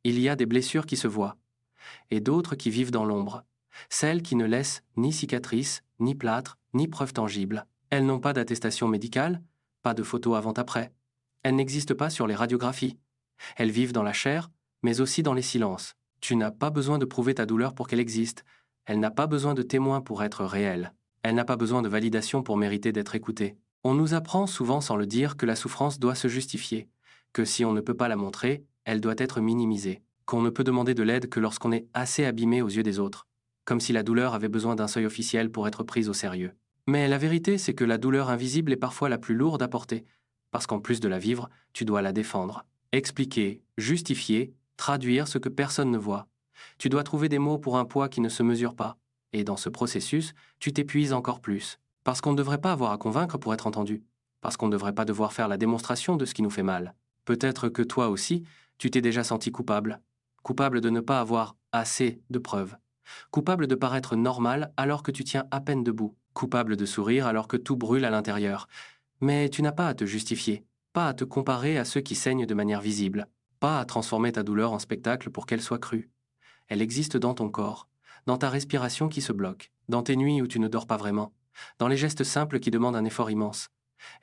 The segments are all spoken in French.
Il y a des blessures qui se voient, et d'autres qui vivent dans l'ombre. Celles qui ne laissent ni cicatrices, ni plâtre, ni preuves tangibles. Elles n'ont pas d'attestation médicale, pas de photos avant-après. Elles n'existent pas sur les radiographies. Elles vivent dans la chair, mais aussi dans les silences. Tu n'as pas besoin de prouver ta douleur pour qu'elle existe. Elle n'a pas besoin de témoins pour être réelle. Elle n'a pas besoin de validation pour mériter d'être écoutée. On nous apprend souvent sans le dire que la souffrance doit se justifier, que si on ne peut pas la montrer, elle doit être minimisée, qu'on ne peut demander de l'aide que lorsqu'on est assez abîmé aux yeux des autres, comme si la douleur avait besoin d'un seuil officiel pour être prise au sérieux. Mais la vérité, c'est que la douleur invisible est parfois la plus lourde à porter, parce qu'en plus de la vivre, tu dois la défendre. Expliquer, justifier, traduire ce que personne ne voit. Tu dois trouver des mots pour un poids qui ne se mesure pas. Et dans ce processus, tu t'épuises encore plus. Parce qu'on ne devrait pas avoir à convaincre pour être entendu. Parce qu'on ne devrait pas devoir faire la démonstration de ce qui nous fait mal. Peut-être que toi aussi, tu t'es déjà senti coupable. Coupable de ne pas avoir assez de preuves. Coupable de paraître normal alors que tu tiens à peine debout. Coupable de sourire alors que tout brûle à l'intérieur. Mais tu n'as pas à te justifier, pas à te comparer à ceux qui saignent de manière visible, pas à transformer ta douleur en spectacle pour qu'elle soit crue. Elle existe dans ton corps, dans ta respiration qui se bloque, dans tes nuits où tu ne dors pas vraiment, dans les gestes simples qui demandent un effort immense.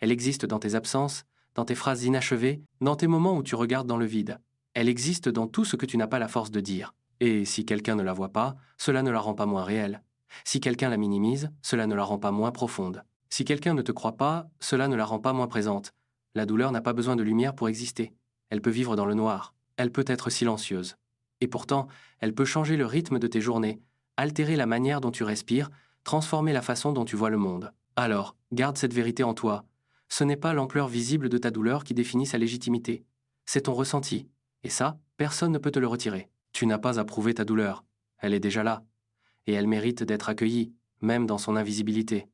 Elle existe dans tes absences, dans tes phrases inachevées, dans tes moments où tu regardes dans le vide. Elle existe dans tout ce que tu n'as pas la force de dire. Et si quelqu'un ne la voit pas, cela ne la rend pas moins réelle. Si quelqu'un la minimise, cela ne la rend pas moins profonde. Si quelqu'un ne te croit pas, cela ne la rend pas moins présente. La douleur n'a pas besoin de lumière pour exister. Elle peut vivre dans le noir. Elle peut être silencieuse. Et pourtant, elle peut changer le rythme de tes journées, altérer la manière dont tu respires, transformer la façon dont tu vois le monde. Alors, garde cette vérité en toi. Ce n'est pas l'ampleur visible de ta douleur qui définit sa légitimité. C'est ton ressenti. Et ça, personne ne peut te le retirer. Tu n'as pas à prouver ta douleur. Elle est déjà là. Et elle mérite d'être accueillie, même dans son invisibilité.